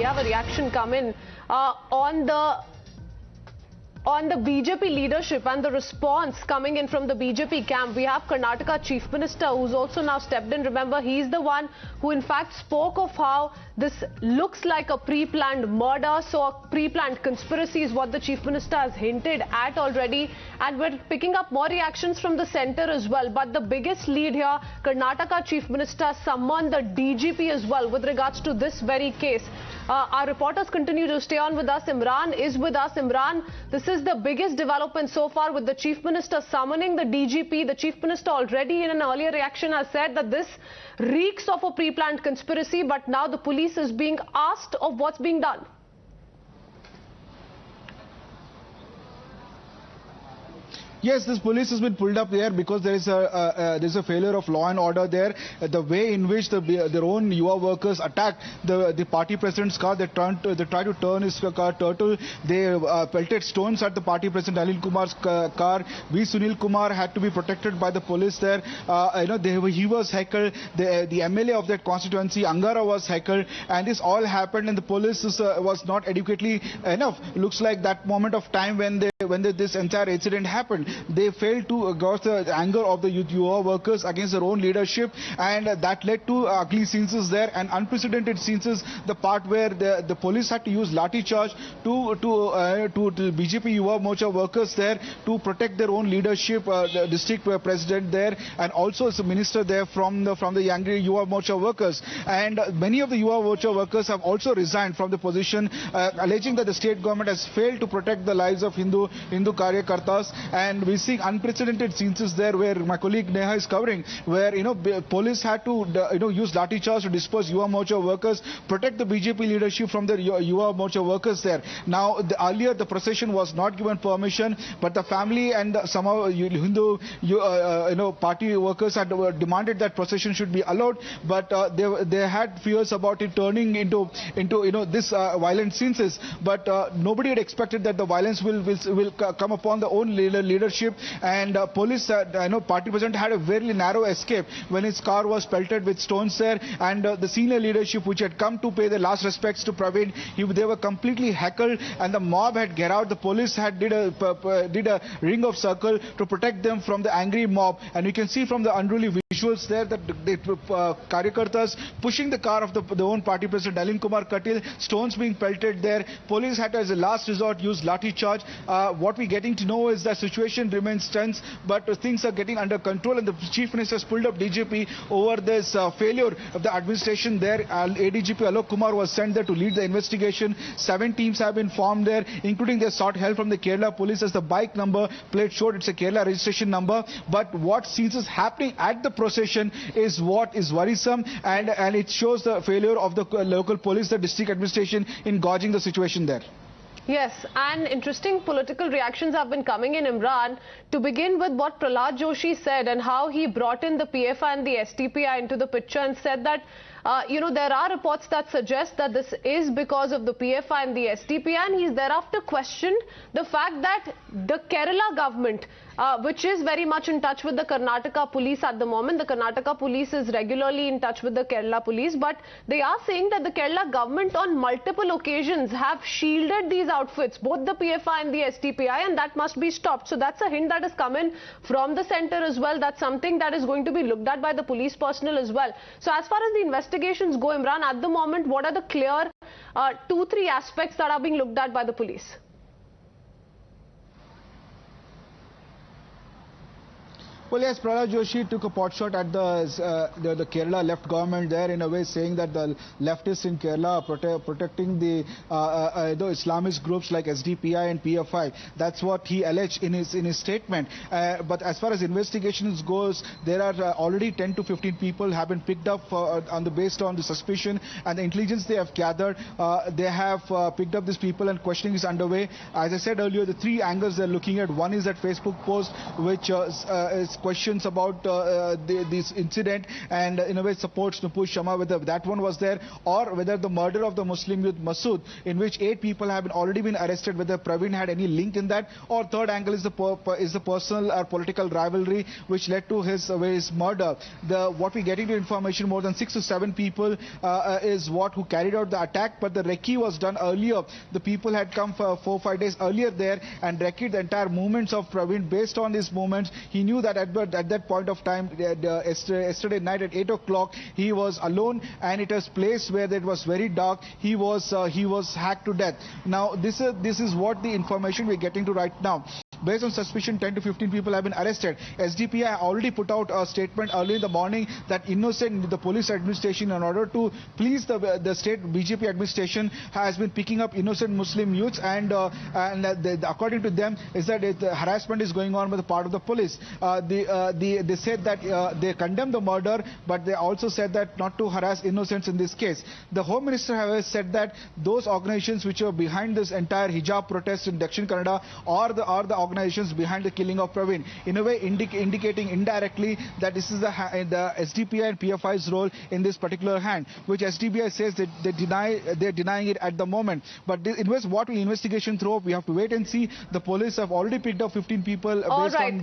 we have a reaction come in on the BJP leadership and the response coming in from the BJP camp. We have Karnataka Chief Minister, who's also now stepped in. Remember, he's the one who in fact spoke of how this looks like a pre-planned murder. So a pre-planned conspiracy is what the Chief Minister has hinted at already. And we're picking up more reactions from the centre as well. But the biggest lead here, Karnataka Chief Minister summoned the DGP as well with regards to this very case. Our reporters continue to stay on with us. Imran is with us. Imran, this is the biggest development so far with the Chief Minister summoning the DGP. The Chief Minister already in an earlier reaction has said that this reeks of a pre-planned conspiracy, but now the police is being asked of what's being done. Yes, this police has been pulled up there because there's a failure of law and order there. The way in which their own Yuva workers attacked the party president's car, they tried to turn his car turtle. They pelted stones at the party president Anil Kumar's car. V. Sunil Kumar had to be protected by the police there. He was heckled. The MLA of that constituency, Angara, was heckled, and this all happened, and the police was not adequately enough. Looks like that moment of time when this entire incident happened. They failed to gauge the anger of the Yuva workers against their own leadership, and that led to ugly scenes there and unprecedented scenes. The part where the police had to use lathi charge to BJP Yuva Morcha workers there to protect their own leadership, the district president there, and also as a minister there from the angry Yuva Morcha workers. And many of the Yuva Morcha workers have also resigned from the position, alleging that the state government has failed to protect the lives of Hindu Karyakartas. And we're seeing unprecedented scenes there where my colleague Neha is covering, where police had to use lathi charge to disperse Yuva Morcha workers, protect the BJP leadership from the Yuva Morcha workers there. Now, earlier the procession was not given permission, but the family and some Hindu party workers had demanded that procession should be allowed, but they had fears about it turning into this violent scenes. But nobody had expected that the violence will come upon the own leadership, and police, party president had a very narrow escape when his car was pelted with stones there, and the senior leadership which had come to pay their last respects to Praveen, they were completely heckled, and the mob had get out. The police had did a ring of circle to protect them from the angry mob, and you can see from the unruly visuals there that the Karyakartas pushing the car of the own party president Anil Kumar Katil, stones being pelted there. Police had to, as a last resort, use lathi charge. What we're getting to know is that situation remains tense, but things are getting under control, and the Chief Minister has pulled up DGP over this failure of the administration there. ADGP Alok Kumar was sent there to lead the investigation. 7 teams have been formed there, including they sought help from the Kerala police, as the bike number plate showed it's a Kerala registration number. But what seems is happening at the procession is what is worrisome, and it shows the failure of the local police, the district administration, in gauging the situation there. Yes, and interesting political reactions have been coming in, Imran. To begin with, what Prahlad Joshi said and how he brought in the PFI and the STPI into the picture and said that there are reports that suggest that this is because of the PFI and the STPI, and he's thereafter questioned the fact that the Kerala government, which is very much in touch with the Karnataka police at the moment. The Karnataka police is regularly in touch with the Kerala police, but they are saying that the Kerala government on multiple occasions have shielded these outfits, both the PFI and the STPI, and that must be stopped. So that's a hint that has come in from the centre as well. That's something that is going to be looked at by the police personnel as well. So as far as the investigations go, Imran, at the moment, what are the clear 2-3 aspects that are being looked at by the police? Well, yes, Prahlad Joshi took a pot shot at the Kerala left government there, in a way saying that the leftists in Kerala are protecting the Islamist groups like SDPI and PFI. That's what he alleged in his statement. But as far as investigations goes, there are already 10 to 15 people have been picked up based on the suspicion and the intelligence they have gathered. They have picked up these people, and questioning is underway. As I said earlier, the 3 angles they're looking at. One is that Facebook post which is questions about this incident, and in a way supports Nupur Sharma, whether that one was there, or whether the murder of the Muslim youth Masood, in which 8 people have already been arrested, whether Praveen had any link in that, or third angle is the personal or political rivalry which led to his murder. What we get into information, more than 6 to 7 people is who carried out the attack, but the recce was done earlier. The people had come for 4 or 5 days earlier there and recceed the entire movements of Praveen. Based on his movements, he knew that at that point of time, yesterday night at 8 o'clock, he was alone, and it was place where it was very dark. He was hacked to death. Now this is what the information we're getting to right now. Based on suspicion, 10 to 15 people have been arrested. SDPI already put out a statement early in the morning that the police administration, in order to please the state BJP administration, has been picking up innocent Muslim youths, and according to them, is that harassment is going on by the part of the police. They said that they condemn the murder, but they also said that not to harass innocents in this case. The Home Minister, however, said that those organizations which are behind this entire hijab protest in Dakshina Kannada are the organizations behind the killing of Praveen, in a way indicating indirectly that this is the SDPI and PFI's role in this particular hand, which SDPI says that they're denying it at the moment. But what investigation through, we have to wait and see. The police have already picked up 15 people based on